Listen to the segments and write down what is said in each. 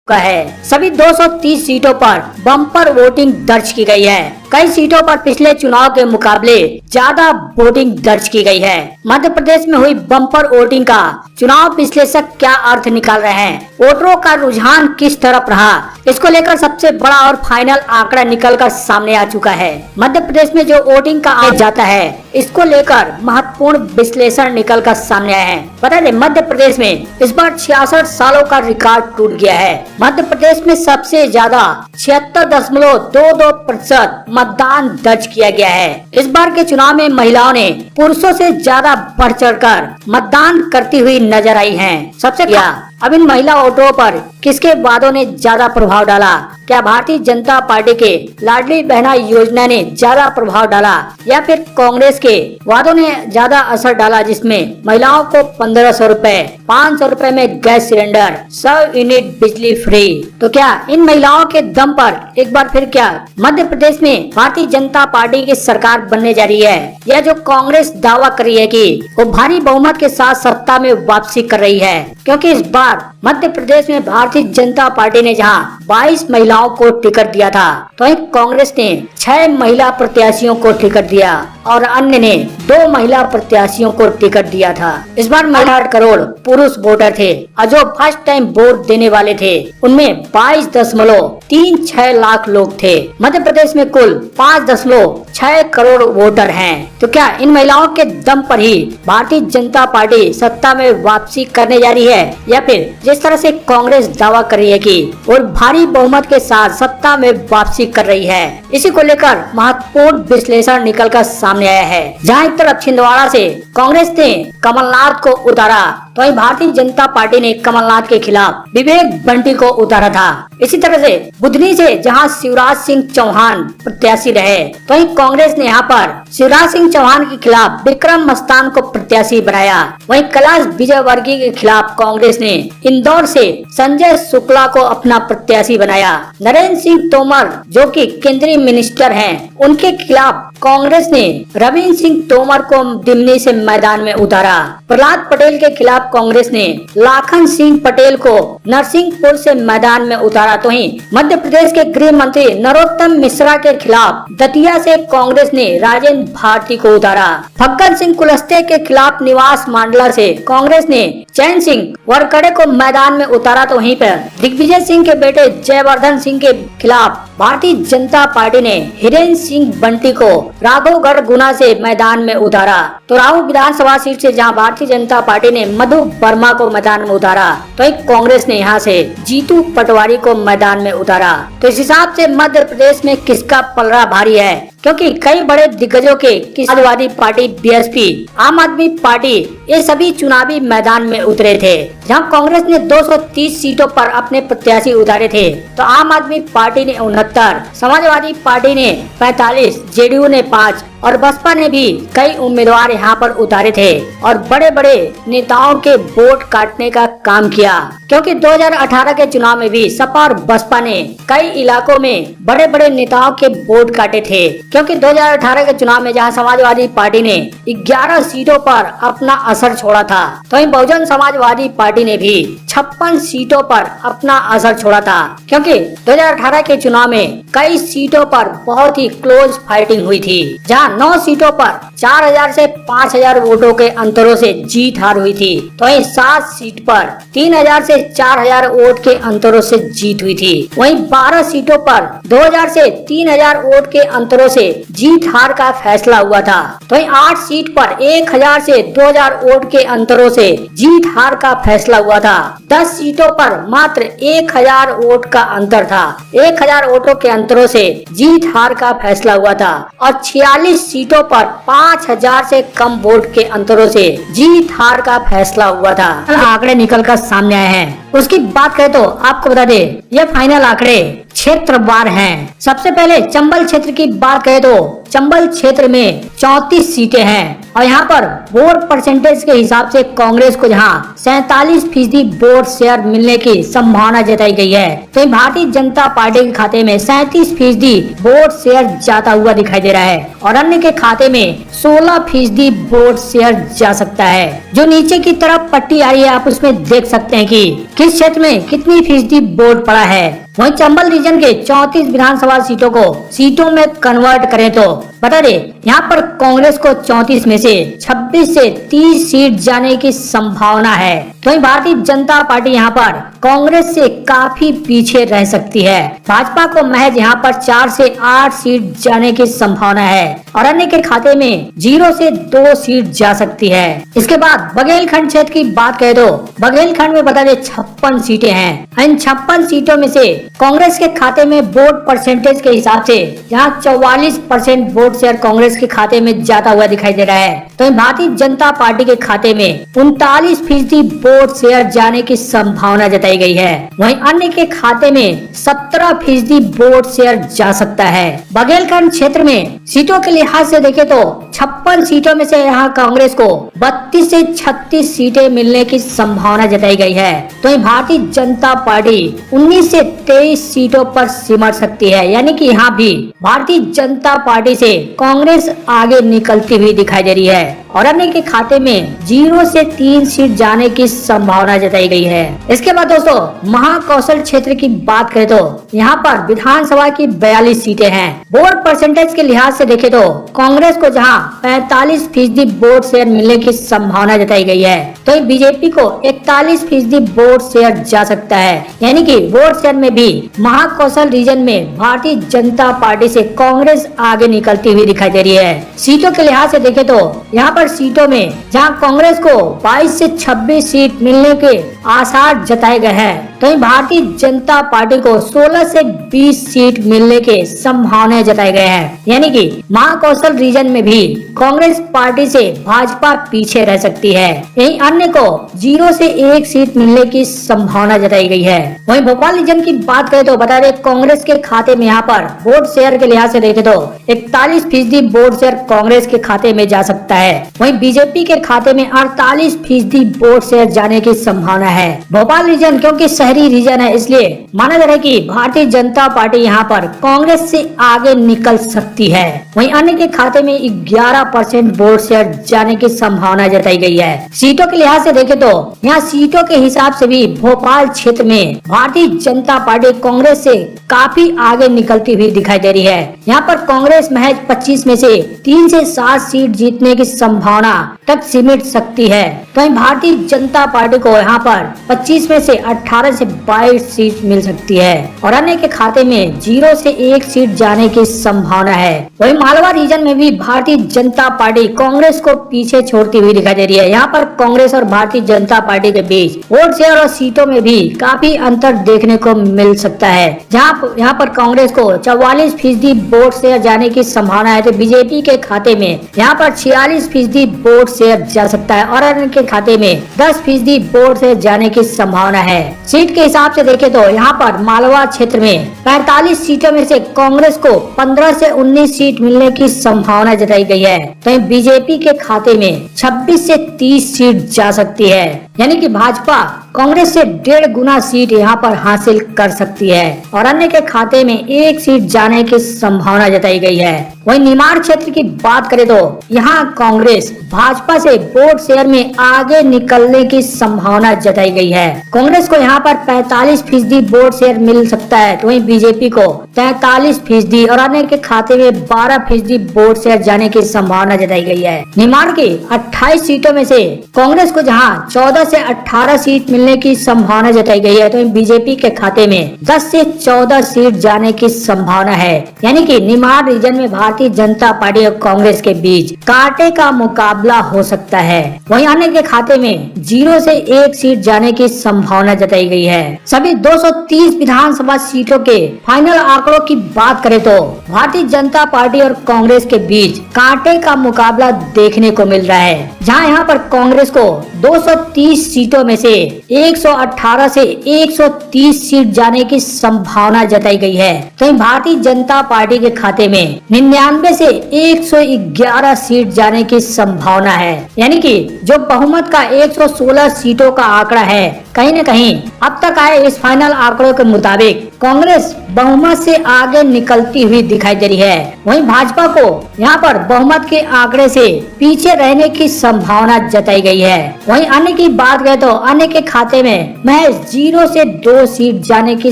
का है। सभी 230 सीटों पर बम्पर वोटिंग दर्ज की गई है। कई सीटों पर पिछले चुनाव के मुकाबले ज्यादा वोटिंग दर्ज की गई है। मध्य प्रदेश में हुई बम्पर वोटिंग का चुनाव विश्लेषक क्या अर्थ निकाल रहे हैं, वोटरों का रुझान किस तरफ रहा, इसको लेकर सबसे बड़ा और फाइनल आंकड़ा निकलकर सामने आ चुका है। मध्य प्रदेश में जो वोटिंग का आ जाता है, इसको लेकर महत्वपूर्ण विश्लेषण निकलकर सामने आए हैं। बता दें, मध्य प्रदेश में इस बार 66 सालों का रिकॉर्ड टूट गया है। मध्य प्रदेश में सबसे ज्यादा 76.22% मतदान दर्ज किया गया है। इस बार के चुनाव में महिलाओं ने पुरुषों से ज्यादा बढ़ चढ़कर मतदान करती हुई नजर आई हैं। सबसे क्या अब इन महिला वोटरों पर किसके वादों ने ज्यादा प्रभाव डाला? क्या भारतीय जनता पार्टी के लाडली बहना योजना ने ज्यादा प्रभाव डाला या फिर कांग्रेस के वादों ने ज्यादा असर डाला, जिसमें महिलाओं को 1500 रूपए, 500 रूपए में गैस सिलेंडर, 100 यूनिट बिजली फ्री? तो क्या इन महिलाओं के दम पर एक बार फिर क्या मध्य प्रदेश में भारतीय जनता पार्टी की सरकार बनने जा रही है, या जो कांग्रेस दावा कर रही है कि वो भारी बहुमत के साथ सत्ता में वापसी कर रही है? क्योंकि इस बार मध्य प्रदेश में भारतीय जनता पार्टी ने जहां 22 महिलाओं को टिकट दिया था, तो वहीं कांग्रेस ने 6 महिला प्रत्याशियों को टिकट दिया और अन्य ने 2 महिला प्रत्याशियों को टिकट दिया था। इस बार 68 करोड़ पुरुष वोटर थे और जो फर्स्ट टाइम वोट देने वाले थे उनमें 22.36 लाख लोग थे। मध्य प्रदेश में कुल 5.6 करोड़ वोटर हैं। तो क्या इन महिलाओं के दम पर ही भारतीय जनता पार्टी सत्ता में वापसी करने जा रही है, या फिर जिस तरह से कांग्रेस दावा कर रही है कि वो भारी बहुमत के साथ सत्ता में वापसी कर रही है? इसी को लेकर महत्वपूर्ण विश्लेषण निकलकर सामने आया है। जहां एक तरफ छिंदवाड़ा से कांग्रेस ने कमलनाथ को उतारा, तो वहीं भारतीय जनता पार्टी ने कमलनाथ के खिलाफ विवेक बंटी को उतारा था। इसी तरह से बुधनी से जहां शिवराज सिंह चौहान प्रत्याशी रहे, तो वहीं कांग्रेस ने यहाँ पर शिवराज सिंह चौहान के खिलाफ विक्रम मस्तान को प्रत्याशी बनाया। वहीं कैलाश विजयवर्गीय के खिलाफ कांग्रेस ने इंदौर से संजय शुक्ला को अपना प्रत्याशी बनाया। नरेंद्र सिंह तोमर जो कि केंद्रीय मिनिस्टर हैं, उनके खिलाफ कांग्रेस ने रविंद्र सिंह तोमर को दिमनी से मैदान में उतारा। प्रहलाद पटेल के खिलाफ कांग्रेस ने लाखन सिंह पटेल को नरसिंहपुर से मैदान में उतारा। तो ही मध्य प्रदेश के गृह मंत्री नरोत्तम मिश्रा के खिलाफ दतिया से कांग्रेस ने राजेंद्र भारती को उतारा। फग्गन सिंह कुलस्ते के खिलाफ निवास मांडला से कांग्रेस ने चैन सिंह वरकड़े को मैदान में उतारा। तो वहीं पर दिग्विजय सिंह के बेटे जयवर्धन सिंह के खिलाफ भारतीय जनता पार्टी ने हिरेन सिंह बंटी को राघवगढ़ गुना से मैदान में उतारा। तो राहू विधानसभा सीट से जहां भारतीय जनता पार्टी ने मधु वर्मा को मैदान में उतारा, तो एक कांग्रेस ने यहां से जीतू पटवारी को मैदान में उतारा। तो इस हिसाब से मध्य प्रदेश में किसका पलड़ा भारी है, क्योंकि कई बड़े दिग्गजों के समाजवादी पार्टी, बीएसपी, आम आदमी पार्टी, ये सभी चुनावी मैदान में उतरे थे। जहां कांग्रेस ने 230 सीटों पर अपने प्रत्याशी उतारे थे, तो आम आदमी पार्टी ने 69, समाजवादी पार्टी ने 45, जेडीयू ने 5 और बसपा ने भी कई उम्मीदवार यहाँ पर उतारे थे और बड़े बड़े नेताओं के वोट काटने का काम किया। क्योंकि 2018 के चुनाव में भी सपा और बसपा ने कई इलाकों में बड़े बड़े नेताओं के वोट काटे थे। क्योंकि 2018 के चुनाव में जहां समाजवादी पार्टी ने 11 सीटों पर अपना असर छोड़ा था, तो वहीं बहुजन समाजवादी पार्टी ने भी 56 सीटों पर अपना असर छोड़ा था। क्योंकि 2018 के चुनाव में कई सीटों पर बहुत ही क्लोज फाइटिंग हुई थी, जहां 9 सीटों पर 4000 से 5000 वोटों के अंतरों से जीत हार हुई थी। तो वहीं 7 सीट पर 3000 से 4000 वोट के अंतरों से जीत हुई थी। वहीं 12 सीटों पर 2000 से 3000 वोट के अंतरों से जीत हार का फैसला हुआ था। तो वहीं 8 सीट पर 1000 से 2000 वोट के अंतरों से जीत हार का फैसला हुआ था। 10 सीटों पर मात्र 1000 वोट का अंतर था। 1000 वोटों के अंतरों से जीत हार का फैसला हुआ था और 46 सीटों पर 5000 से कम वोट के अंतरों से जीत हार का फैसला हुआ था। आंकड़े निकलकर सामने आए हैं। उसकी बात करें तो आपको बता दे, ये फाइनल आंकड़े क्षेत्रवार हैं। सबसे पहले चंबल क्षेत्र की बात करें तो चंबल क्षेत्र में 34 सीटें हैं। और यहाँ पर वोट परसेंटेज के हिसाब से कांग्रेस को जहाँ 47% वोट शेयर मिलने की संभावना जताई गई है, तो भारतीय जनता पार्टी के खाते में 37% वोट शेयर जाता हुआ दिखाई दे रहा है और अन्य के खाते में 16% वोट शेयर जा सकता है। जो नीचे की तरफ पट्टी आ रही है आप उसमें देख सकते हैं कि किस क्षेत्र में कितनी फीसदी वोट पड़ा है। वहीं चंबल रीजन के 34 विधानसभा सीटों को सीटों में कन्वर्ट करें तो बता दें यहाँ पर कांग्रेस को 34 में से 26 से 30 सीट जाने की संभावना है। तो भारतीय जनता पार्टी यहाँ पर कांग्रेस से काफी पीछे रह सकती है। भाजपा को महज यहाँ पर 4 से 8 सीट जाने की संभावना है और अन्य के खाते में 0 से 2 सीट जा सकती है। इसके बाद बघेलखंड क्षेत्र की बात करें तो बघेलखंड में बता दें 56 सीटें हैं। इन 56 सीटों में से कांग्रेस के खाते में वोट परसेंटेज के हिसाब से यहाँ 44% वोट शेयर कांग्रेस के खाते में जाता हुआ दिखाई दे रहा है। तो भारतीय जनता पार्टी के खाते में 39% वोट शेयर जाने की संभावना जताई गई है। वहीं अन्य के खाते में 17% वोट शेयर जा सकता है। बघेलखंड क्षेत्र में सीटों के लिहाज से देखें तो 56 सीटों में से यहाँ कांग्रेस को 32 से 36 सीटें मिलने की संभावना जताई गई है। तो भारतीय जनता पार्टी 19 से 23 सीटों पर सिमट सकती है, यानी कि यहाँ भी भारतीय जनता पार्टी से कांग्रेस आगे निकलती हुई दिखाई दे रही है और अन्य के खाते में 0 से 3 सीट जाने की संभावना जताई गई है। इसके बाद दोस्तों महाकौशल क्षेत्र की बात करें तो यहाँ पर विधानसभा की 42 सीटें हैं। वोट परसेंटेज के लिहाज से देखें तो कांग्रेस को जहाँ 45% वोट शेयर मिलने की संभावना जताई गई है, तो बीजेपी को 41% वोट शेयर जा सकता है, यानी कि वोट शेयर में भी महाकौशल रीजन में भारतीय जनता पार्टी से कांग्रेस आगे निकलती हुई दिखाई दे रही है। सीटों के लिहाज से देखें तो यहाँ पर सीटों में जहां कांग्रेस को 22 से 26 सीट मिलने के आसार जताए गए हैं, तो भारतीय जनता पार्टी को 16 से 20 सीट मिलने के संभावना जताए गए हैं, यानी कि महाकौशल रीजन में भी कांग्रेस पार्टी से भाजपा पीछे रह सकती है। यही अन्य को 0 से 1 सीट मिलने की संभावना जताई गई है। वहीं भोपाल रीजन की बात करें तो बता दें कांग्रेस के खाते में यहाँ पर वोट शेयर के लिहाज से देखें तो 41% वोट शेयर कांग्रेस के खाते में जा सकता है। वहीं बीजेपी के खाते में 48% वोट शेयर जाने की संभावना है। भोपाल रीजन क्योंकि शहरी रीजन है, इसलिए माना जा रहा है कि भारतीय जनता पार्टी यहाँ पर कांग्रेस से आगे निकल सकती है। वहीं अन्य के खाते में 11% वोट शेयर जाने की संभावना जताई गई है। सीटों के लिहाज से देखें तो यहाँ सीटों के हिसाब से भी भोपाल क्षेत्र में भारतीय जनता पार्टी कांग्रेस से काफी आगे निकलती हुई दिखाई दे रही है। यहाँ पर कांग्रेस महज 25 में से 3 से 7 सीट जीतने की संभावना तक सिमट सकती है। तो भारतीय जनता पार्टी को यहाँ पर 25 में से 18 से 22 सीट मिल सकती है और अन्य के खाते में 0 से 1 सीट जाने की संभावना है। वहीं मालवा रीजन में भी भारतीय जनता पार्टी कांग्रेस को पीछे छोड़ती हुई दिखाई दे रही है। यहाँ पर कांग्रेस और भारतीय जनता पार्टी के बीच वोट शेयर और सीटों में भी काफी अंतर देखने को मिल सकता है। जहाँ यहाँ पर कांग्रेस को 44% वोट शेयर जाने की संभावना है, तो बीजेपी के खाते में यहाँ पर 46% वोट शेयर जा सकता है और अन्य के खाते में 10% वोट शेयर जाने की संभावना है। सीट के हिसाब से देखें तो यहाँ पर मालवा क्षेत्र में 45 सीटों में से कांग्रेस को 15 से 19 सीट मिलने की संभावना जताई गई है, तो बीजेपी के खाते में 26 से 30 सीट जा सकती है, यानी कि भाजपा कांग्रेस से 1.5 गुना सीट यहाँ पर हासिल कर सकती है और अन्य के खाते में 1 सीट जाने की संभावना जताई गई है। वहीं निमाड़ क्षेत्र की बात करें तो यहाँ कांग्रेस भाजपा से वोट शेयर में आगे निकलने की संभावना जताई गई है। कांग्रेस को यहाँ पर 45% वोट शेयर मिल सकता है, तो वहीं बीजेपी को 43% और अन्य के खाते में 12% वोट शेयर जाने की संभावना जताई गई है। निमाड़ की 28 सीटों में से कांग्रेस को जहाँ 14 से 18 सीट मिलने की संभावना जताई गई है, तो बीजेपी के खाते में 10 से 14 सीट जाने की संभावना है, यानी कि निमाड़ रीजन में भारतीय जनता पार्टी और कांग्रेस के बीच कांटे का मुकाबला हो सकता है। वहीं अन्य के खाते में 0 से 1 सीट जाने की संभावना जताई गई है। सभी 230 विधानसभा सीटों के फाइनल आंकड़ों की बात करें तो भारतीय जनता पार्टी और कांग्रेस के बीच कांटे का मुकाबला देखने को मिल रहा है, जहां यहाँ पर कांग्रेस को 230 सीटों में से 118 से 130 सीट जाने की संभावना जताई गई है। तो भारतीय जनता पार्टी के खाते में 99 से 111 सीट जाने की संभावना है। यानी कि जो बहुमत का 116 सीटों का आंकड़ा है, कहीं न कहीं अब तक आए इस फाइनल आंकड़ों के मुताबिक कांग्रेस बहुमत से आगे निकलती हुई दिखाई दे रही है। वहीं भाजपा को यहाँ पर बहुमत के आंकड़े से पीछे रहने की संभावना जताई गई है। वहीं अन्य की बात करें तो अन्य के खाते में महज 0 से 2 सीट जाने की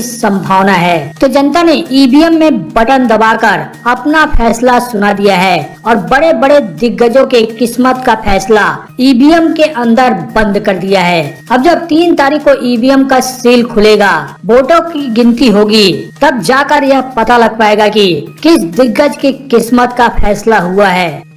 संभावना है। तो जनता ने ईवीएम में बटन दबाकर अपना फैसला सुना दिया है और बड़े बड़े दिग्गजों के किस्मत का फैसला ईवीएम के अंदर बंद कर दिया है। अब जब 3 तारीख को ईवीएम का सील खुलेगा, वोटों की गिनती होगी, तब जाकर यह पता लग पाएगा कि किस दिग्गज की किस्मत का फैसला हुआ है।